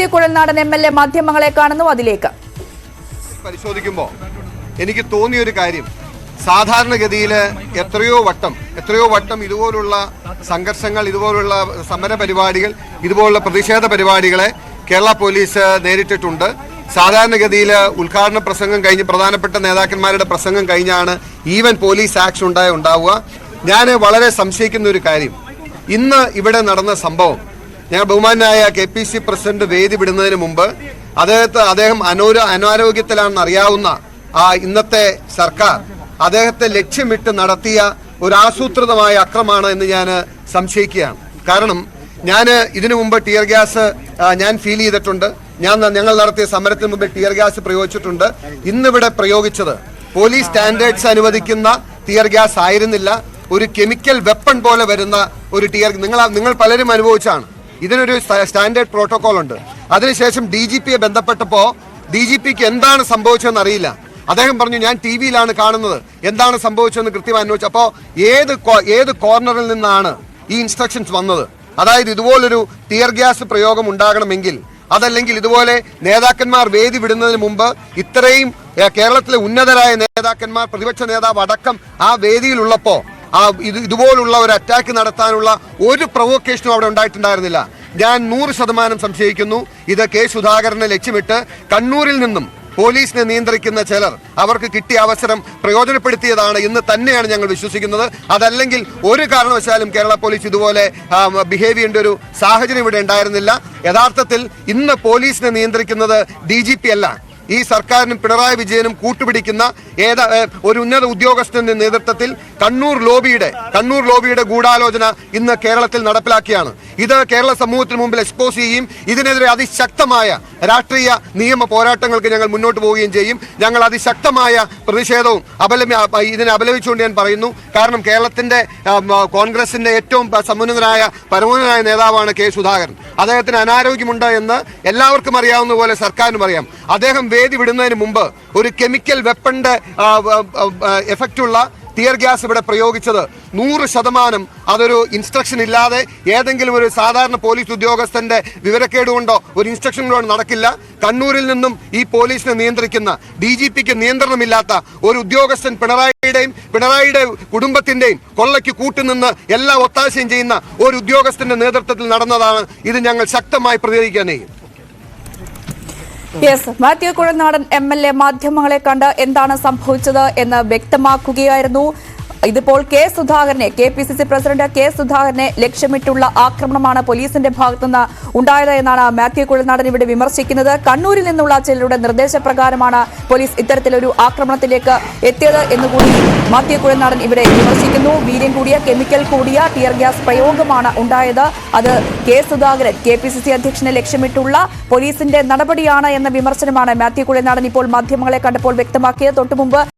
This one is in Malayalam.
മാത്യു കുഴൽനാടൻ MLA മാധ്യമങ്ങളെ കാണുന്നു. അതിലേക്ക് പരിശോധിക്കുമ്പോൾ എനിക്ക് തോന്നിയൊരു കാര്യം, സാധാരണഗതിയിൽ എത്രയോ വട്ടം ഇതുപോലുള്ള സംഘർഷങ്ങൾ, ഇതുപോലുള്ള സമര പരിപാടികൾ, ഇതുപോലുള്ള പ്രതിഷേധ പരിപാടികളെ കേരള പോലീസ് നേരിട്ടിട്ടുണ്ട്. സാധാരണഗതിയിൽ ഉദ്ഘാടന പ്രസംഗം കഴിഞ്ഞ് പ്രധാനപ്പെട്ട നേതാക്കന്മാരുടെ പ്രസംഗം കഴിഞ്ഞാണ് ഈവൻ പോലീസ് ആക്ഷൻ ഉണ്ടാവുക. ഞാൻ വളരെ സംശയിക്കുന്ന ഒരു കാര്യം, ഇന്ന് ഇവിടെ നടന്ന സംഭവം, ഞാൻ ബഹുമാനായ KPC പ്രസിഡന്റ് വേദി വിടുന്നതിന് മുമ്പ് അദ്ദേഹം അനാരോഗ്യത്തിലാണെന്ന് അറിയാവുന്ന ഇന്നത്തെ സർക്കാർ അദ്ദേഹത്തെ ലക്ഷ്യമിട്ട് നടത്തിയ ഒരു ആസൂത്രിതമായ അക്രമമാണ് എന്ന് ഞാൻ സംശയിക്കുകയാണ്. കാരണം ഞാൻ ഇതിനു മുമ്പ് ടിയർ ഗ്യാസ് ഞാൻ ഫീൽ ചെയ്തിട്ടുണ്ട്. ഞങ്ങൾ നടത്തിയ സമരത്തിന് മുമ്പ് ടിയർ ഗ്യാസ് പ്രയോഗിച്ചിട്ടുണ്ട്. ഇന്നിവിടെ പ്രയോഗിച്ചത് പോലീസ് സ്റ്റാൻഡേർഡ്സ് അനുവദിക്കുന്ന ടിയർ ഗ്യാസ് ആയിരുന്നില്ല. ഒരു കെമിക്കൽ വെപ്പൺ പോലെ വരുന്ന ഒരു ടിയർ, നിങ്ങൾ പലരും അനുഭവിച്ചാണ്. ഇതിനൊരു സ്റ്റാൻഡേർഡ് പ്രോട്ടോകോൾ ഉണ്ട്. അതിനുശേഷം DGPയെ ബന്ധപ്പെട്ടപ്പോൾ DGPക്ക് എന്താണ് സംഭവിച്ചതെന്ന് അറിയില്ല. അദ്ദേഹം പറഞ്ഞു, ഞാൻ TV-യിലാണ് കാണുന്നത്, എന്താണ് സംഭവിച്ചതെന്ന് കൃത്യമായി അന്വേഷിച്ചു. അപ്പോൾ ഏത് കോർണറിൽ നിന്നാണ് ഈ ഇൻസ്ട്രക്ഷൻസ് വന്നത്? അതായത് ഇതുപോലൊരു ടിയർ ഗ്യാസ് പ്രയോഗം ഉണ്ടാകണമെങ്കിൽ, അതല്ലെങ്കിൽ ഇതുപോലെ നേതാക്കന്മാർ വേദി വിടുന്നതിന് മുമ്പ് ഇത്രയും കേരളത്തിലെ ഉന്നതരായ നേതാക്കന്മാർ, പ്രതിപക്ഷ നേതാവ് അടക്കം ആ വേദിയിലുള്ളപ്പോൾ ഇതുപോലുള്ള ഒരു അറ്റാക്ക് നടത്താനുള്ള ഒരു പ്രൊവോക്കേഷനും അവിടെ ഉണ്ടായിട്ടുണ്ടായിരുന്നില്ല. ഞാൻ 100% സംശയിക്കുന്നു ഇത് K. സുധാകരനെ ലക്ഷ്യമിട്ട് കണ്ണൂരിൽ നിന്നും പോലീസിനെ നിയന്ത്രിക്കുന്ന ചിലർ അവർക്ക് കിട്ടിയ അവസരം പ്രയോജനപ്പെടുത്തിയതാണ് എന്ന് തന്നെയാണ് ഞങ്ങൾ വിശ്വസിക്കുന്നത്. അതല്ലെങ്കിൽ ഒരു കാരണവശാലും കേരള പോലീസ് ഇതുപോലെ ബിഹേവ് ചെയ്യേണ്ട ഒരു സാഹചര്യം ഇവിടെ ഉണ്ടായിരുന്നില്ല. യഥാർത്ഥത്തിൽ ഇന്ന് പോലീസിനെ നിയന്ത്രിക്കുന്നത് DGP അല്ല, ഈ സർക്കാരിനും പിണറായി വിജയനും കൂട്ടുപിടിക്കുന്ന ഒരു ഉന്നത ഉദ്യോഗസ്ഥന്റെ നേതൃത്വത്തിൽ കണ്ണൂർ ലോബിയുടെ ഗൂഢാലോചന ഇന്ന് കേരളത്തിൽ നടപ്പിലാക്കിയാണ്. ഇത് കേരള സമൂഹത്തിന് മുമ്പിൽ എക്സ്പോസ് ചെയ്യുകയും ഇതിനെതിരെ അതിശക്തമായ രാഷ്ട്രീയ നിയമ പോരാട്ടങ്ങൾക്ക് ഞങ്ങൾ മുന്നോട്ട് പോവുകയും ചെയ്യും. ഞങ്ങൾ അതിശക്തമായ പ്രതിഷേധവും ഇതിനെ അപലപിച്ചുകൊണ്ട് ഞാൻ പറയുന്നു. കാരണം കേരളത്തിന്റെ കോൺഗ്രസിന്റെ ഏറ്റവും പരമോന്നതനായ നേതാവാണ് K. സുധാകരൻ. അദ്ദേഹത്തിന് അനാരോഗ്യമുണ്ട് എന്ന് എല്ലാവർക്കും അറിയാവുന്ന പോലെ സർക്കാരിനും അറിയാം. അദ്ദേഹം വേദി വിടുന്നതിന് മുമ്പ് ഒരു കെമിക്കൽ വെപ്പന്റെ എഫക്റ്റുള്ള ടിയർ ഗ്യാസ് ഇവിടെ പ്രയോഗിച്ചത് 100% അതൊരു ഇൻസ്ട്രക്ഷൻ ഇല്ലാതെ ഏതെങ്കിലും ഒരു സാധാരണ പോലീസ് ഉദ്യോഗസ്ഥന്റെ വിവരക്കേട് കൊണ്ടോ ഒരു ഇൻസ്ട്രക്ഷൻ കൊണ്ടോ നടക്കില്ല. കണ്ണൂരിൽ നിന്നും ഈ പോലീസിനെ നിയന്ത്രിക്കുന്ന DGPക്ക് നിയന്ത്രണമില്ലാത്ത ഒരു ഉദ്യോഗസ്ഥൻ പിണറായിയുടെ കുടുംബത്തിന്റെയും കൊള്ളയ്ക്ക് കൂട്ടുനിന്ന് എല്ലാ ഒത്താശയും ചെയ്യുന്ന ഒരു ഉദ്യോഗസ്ഥന്റെ നേതൃത്വത്തിൽ നടന്നതാണ്. ഇത് ഞങ്ങൾ ശക്തമായി പ്രതികരിക്കാൻ ചെയ്യും. മാത്യു കുഴൽനാടൻ MLA മാധ്യമങ്ങളെ കണ്ട് എന്താണ് സംഭവിച്ചത് എന്ന് വ്യക്തമാക്കുകയായിരുന്നു. ഇതിപ്പോൾ KPCC പ്രസിഡന്റ് K. സുധാകരനെ ലക്ഷ്യമിട്ടുള്ള ആക്രമണമാണ് പോലീസിന്റെ ഭാഗത്തുനിന്ന് ഉണ്ടായത് എന്നാണ് മാത്യു കുഴൽനാടൻ ഇവിടെ വിമർശിക്കുന്നത്. കണ്ണൂരിൽ നിന്നുള്ള ചിലരുടെ നിർദ്ദേശപ്രകാരമാണ് പോലീസ് ഇത്തരത്തിലൊരു ആക്രമണത്തിലേക്ക് എത്തിയത് എന്നുകൂടി മാത്യു കുഴൽനാടൻ ഇവിടെ വിമർശിക്കുന്നു. വീര്യം കൂടിയ കെമിക്കൽ കൂടിയ ടിയർ ഗ്യാസ് പ്രയോഗമാണ് ഉണ്ടായത്. അത് K. സുധാകരൻ KPCC അധ്യക്ഷനെ ലക്ഷ്യമിട്ടുള്ള പോലീസിന്റെ നടപടിയാണ് എന്ന വിമർശനമാണ് മാത്യു കുഴൽനാടൻ ഇപ്പോൾ മാധ്യമങ്ങളെ കണ്ടപ്പോൾ വ്യക്തമാക്കിയത്. തൊട്ടുമുമ്പ്